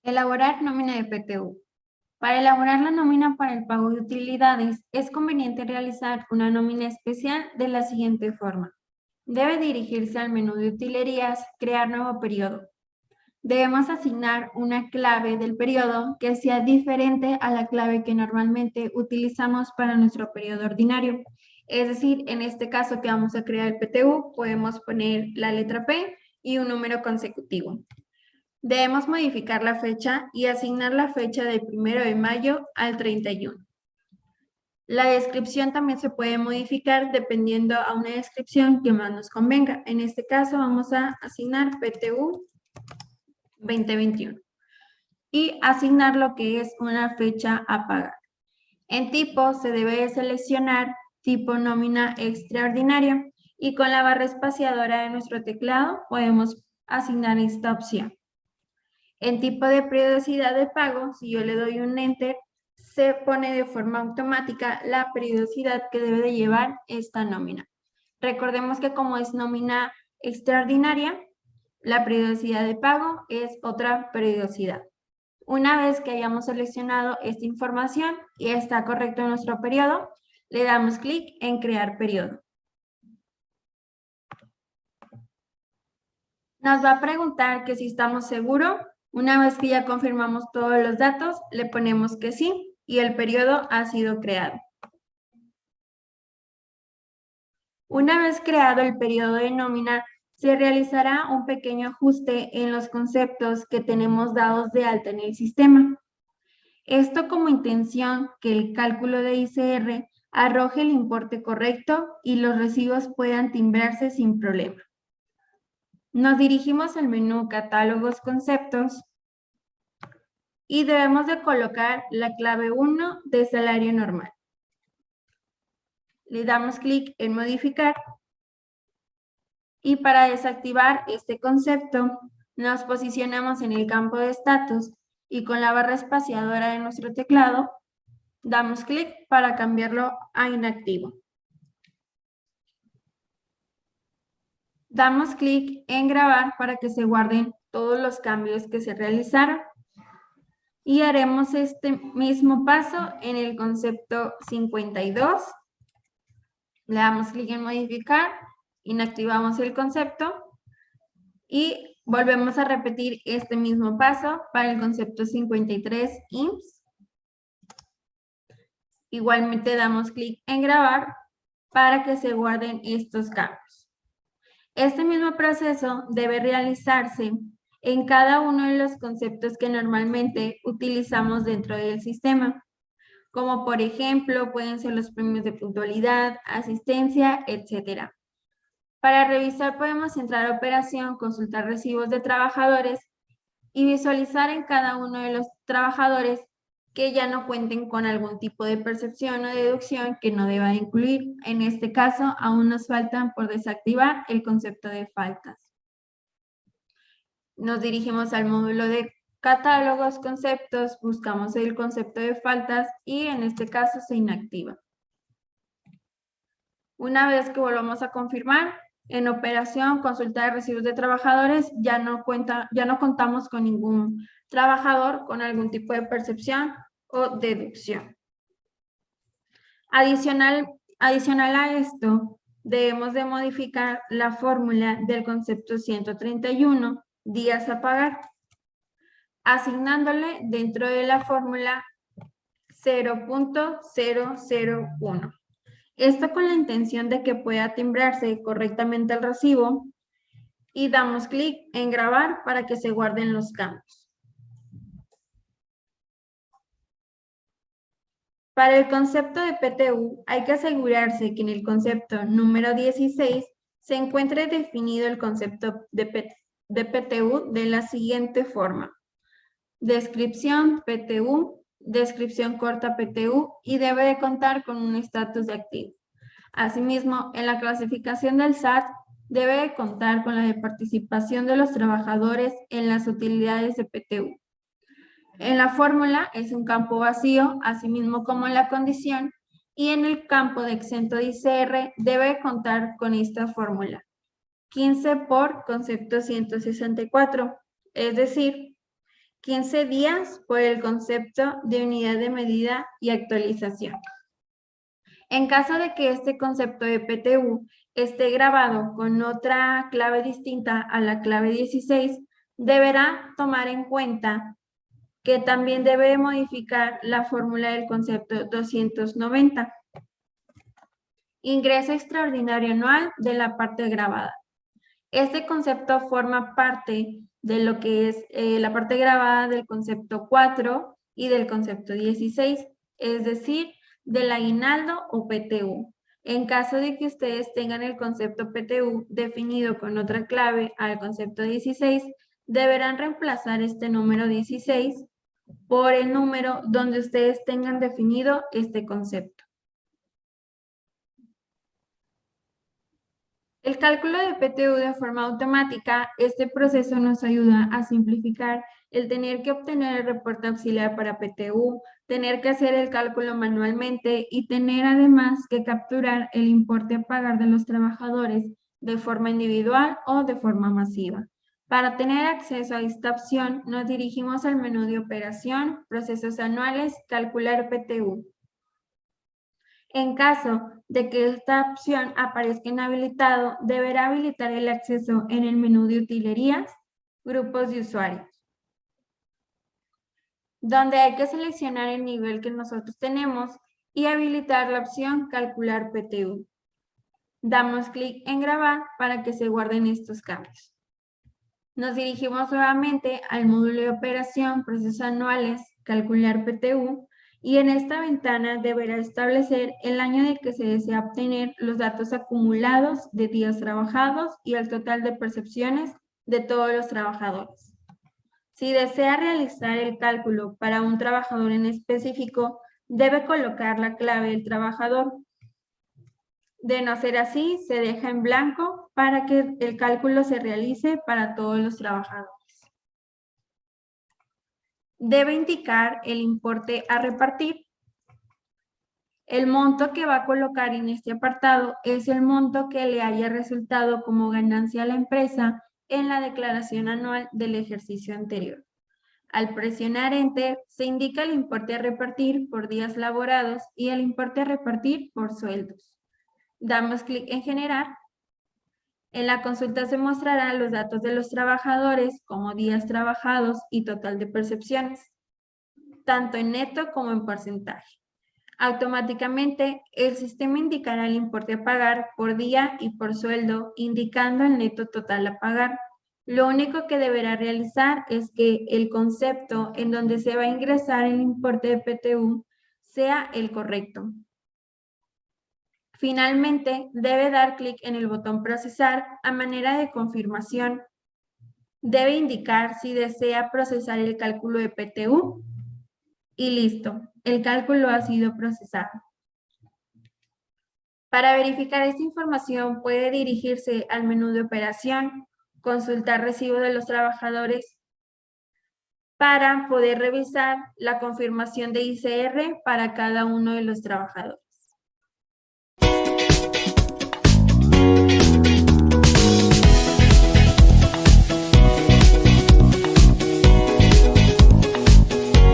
Elaborar nómina de PTU. Para elaborar la nómina para el pago de utilidades, es conveniente realizar una nómina especial de la siguiente forma. Debe dirigirse al menú de utilerías, crear nuevo periodo. Debemos asignar una clave del periodo que sea diferente a la clave que normalmente utilizamos para nuestro periodo ordinario. Es decir, en este caso que vamos a crear el PTU, podemos poner la letra P y un número consecutivo. Debemos modificar la fecha y asignar la fecha del 1 de mayo al 31. La descripción también se puede modificar dependiendo a una descripción que más nos convenga. En este caso vamos a asignar PTU 2021 y asignar lo que es una fecha a pagar. En tipo se debe seleccionar tipo nómina extraordinaria y con la barra espaciadora de nuestro teclado podemos asignar esta opción. En tipo de periodicidad de pago, si yo le doy un Enter, se pone de forma automática la periodicidad que debe de llevar esta nómina. Recordemos que como es nómina extraordinaria, la periodicidad de pago es otra periodicidad. Una vez que hayamos seleccionado esta información y está correcto en nuestro periodo, le damos clic en crear periodo. Nos va a preguntar que si estamos seguros. Una vez que ya confirmamos todos los datos, le ponemos que sí y el periodo ha sido creado. Una vez creado el periodo de nómina, se realizará un pequeño ajuste en los conceptos que tenemos dados de alta en el sistema. Esto como intención que el cálculo de ICR arroje el importe correcto y los recibos puedan timbrarse sin problema. Nos dirigimos al menú Catálogos Conceptos y debemos de colocar la clave 1 de salario normal. Le damos clic en modificar y para desactivar este concepto nos posicionamos en el campo de estatus y con la barra espaciadora de nuestro teclado damos clic para cambiarlo a inactivo. Damos clic en grabar para que se guarden todos los cambios que se realizaron. Y haremos este mismo paso en el concepto 52. Le damos clic en modificar, inactivamos el concepto y volvemos a repetir este mismo paso para el concepto 53 IMSS. Igualmente damos clic en grabar para que se guarden estos cambios. Este mismo proceso debe realizarse en cada uno de los conceptos que normalmente utilizamos dentro del sistema, como por ejemplo pueden ser los premios de puntualidad, asistencia, etc. Para revisar podemos entrar a operación, consultar recibos de trabajadores y visualizar en cada uno de los trabajadores que ya no cuenten con algún tipo de percepción o deducción que no deba incluir. En este caso, aún nos faltan por desactivar el concepto de faltas. Nos dirigimos al módulo de catálogos, conceptos, buscamos el concepto de faltas y en este caso se inactiva. Una vez que volvamos a confirmar, en operación, consultar recibos de trabajadores, ya no contamos con ningún trabajador con algún tipo de percepción o deducción. Adicional a esto, debemos de modificar la fórmula del concepto 131, días a pagar, asignándole dentro de la fórmula 0.001. Esto con la intención de que pueda timbrarse correctamente el recibo y damos clic en grabar para que se guarden los cambios. Para el concepto de PTU hay que asegurarse que en el concepto número 16 se encuentre definido el concepto de PTU de la siguiente forma. Descripción PTU, descripción corta PTU y debe de contar con un estatus de activo. Asimismo, en la clasificación del SAT debe de contar con la de participación de los trabajadores en las utilidades de PTU. En la fórmula es un campo vacío, asimismo como en la condición, y en el campo de exento de ICR debe contar con esta fórmula. 15 por concepto 164, es decir, 15 días por el concepto de unidad de medida y actualización. En caso de que este concepto de PTU esté grabado con otra clave distinta a la clave 16, deberá tomar en cuenta que también debe modificar la fórmula del concepto 290. Ingreso extraordinario anual de la parte grabada. Este concepto forma parte de lo que es la parte grabada del concepto 4 y del concepto 16, es decir, del aguinaldo o PTU. En caso de que ustedes tengan el concepto PTU definido con otra clave al concepto 16, deberán reemplazar este número 16 por el número donde ustedes tengan definido este concepto. El cálculo de PTU de forma automática, este proceso nos ayuda a simplificar el tener que obtener el reporte auxiliar para PTU, tener que hacer el cálculo manualmente y tener además que capturar el importe a pagar de los trabajadores de forma individual o de forma masiva. Para tener acceso a esta opción, nos dirigimos al menú de operación, procesos anuales, calcular PTU. En caso de que esta opción aparezca inhabilitado, deberá habilitar el acceso en el menú de utilerías, grupos de usuarios, donde hay que seleccionar el nivel que nosotros tenemos y habilitar la opción calcular PTU. Damos clic en grabar para que se guarden estos cambios. Nos dirigimos nuevamente al módulo de operación, procesos anuales, calcular PTU, y en esta ventana deberá establecer el año de que se desea obtener los datos acumulados de días trabajados y el total de percepciones de todos los trabajadores. Si desea realizar el cálculo para un trabajador en específico, debe colocar la clave del trabajador. De no ser así, se deja en blanco para que el cálculo se realice para todos los trabajadores. Debe indicar el importe a repartir. El monto que va a colocar en este apartado es el monto que le haya resultado como ganancia a la empresa en la declaración anual del ejercicio anterior. Al presionar Enter, se indica el importe a repartir por días laborados y el importe a repartir por sueldos. Damos clic en Generar. En la consulta se mostrarán los datos de los trabajadores como días trabajados y total de percepciones, tanto en neto como en porcentaje. Automáticamente, el sistema indicará el importe a pagar por día y por sueldo, indicando el neto total a pagar. Lo único que deberá realizar es que el concepto en donde se va a ingresar el importe de PTU sea el correcto. Finalmente, debe dar clic en el botón Procesar a manera de confirmación. Debe indicar si desea procesar el cálculo de PTU y listo, el cálculo ha sido procesado. Para verificar esta información puede dirigirse al menú de operación, consultar recibo de los trabajadores para poder revisar la confirmación de ICR para cada uno de los trabajadores.